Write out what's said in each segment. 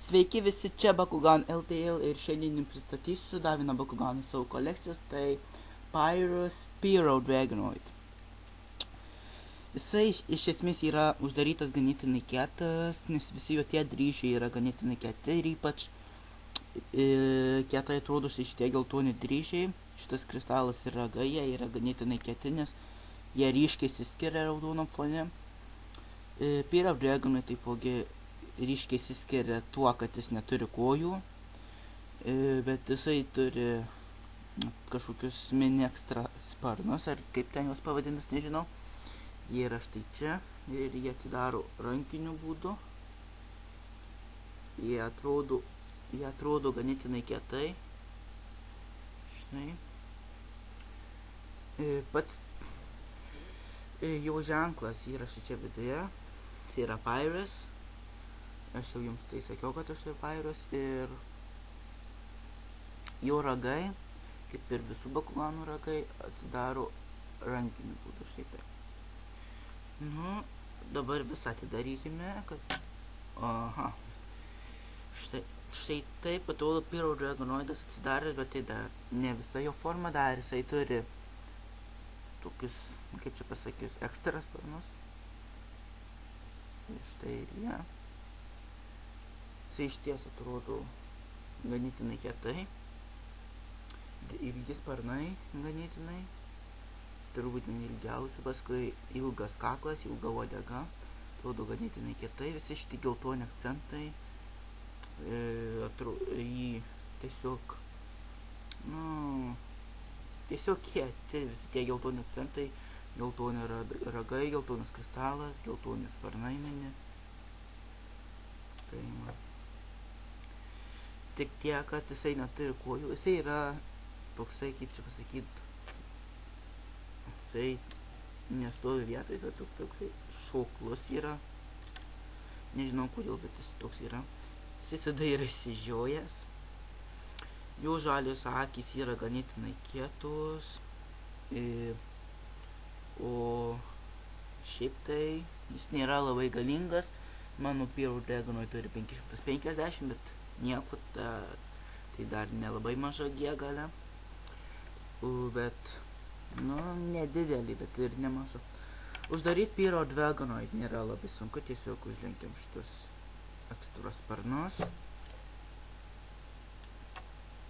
Sveiki visi, čia Bakugan LTL ir šiandien jums pristatysiu dar vieną Bakuganą savo kolekcijos, tai Pyrus Pyro Dragonoid. Jisai iš esmės yra uždarytas ganėtinai kietas, nes visi jo tie dryžiai yra ganėtinai kieti ir ypač kietai atrodo šitie geltoni dryžiai. Šitas kristalas ir ragai, jie yra ganėtinai kieti, nes jie ryškiai išsiskiria raudonam fone. Pyro Dragonoid taipogi ryškiai išsiskiria tuo, kad jis neturi kojų, bet jisai turi kažkokius mini ekstra sparnus, ar kaip ten juos pavadinus, nežinau. Jie yra štai čia ir jie atsidaro rankiniu būdu. Jie atrodo ganėtinai kietai. Štai. Pats jo ženklas yra štai čia viduje. Tai yra Pyrus. Aš jau jums tai sakiau, kad aš tai Pyrus, ir jo ragai, kaip ir visų Bakuganų ragai, atsidaro rankiniu būdu, štai taip. Dabar visą atidarykime, kad... Aha. Štai taip atrodo Pyro Dragonoidas atsidarė, bet tai dar ne visa jo forma, dar jisai turi tokius, kaip čia pasakius, ekstra sparnus. Štai ir jie. Jisai išties atrodo ganėtinai kietai. Ilgi sparnai ganėtinai. Turbūt ilgiausių, paskui ilgas kaklas, ilga uodega. Atrodo ganėtinai kietai. Visi šitie geltoni akcentai. Jį tiesiog... tiesiog kieti. Visi tie geltoni akcentai. Geltoni ragai, geltonas kristalas, geltoni sparnai mini. Tai tik tiek, kad jisai neturi kojų. Jisai yra toksai, kaip čia pasakyt, jisai nestovi vietoj, tai toksai šoklus yra. Nežinau kodėl, bet jis toks yra. Jis visada yra išsižiojęs. Jo žalios akys yra ganėtinai kietos. O šiaip tai jis nėra labai galingas. Mano Pyro Dragonoid turi 550, bet nieko, tai dar nelabai maža G galia. Bet, nedidelį, bet ir nemaža. Uždaryti Pyro Dragonoid nėra labai sunku, tiesiog užlenkiam šitus ekstra sparnus.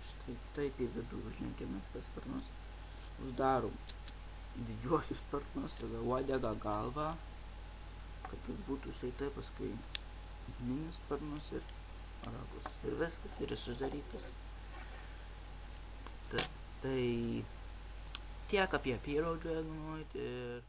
Štai taip į vidų užlenkiam ekstra sparnus. Uždarom didžiuosius sparnus, tada uodegą, galvą, kad jis būtų štai taip, paskui mini sparnus ir ragus. Ir viskas, ir jis uždarytas. Tai tiek apie Pyro Dragonoid ir...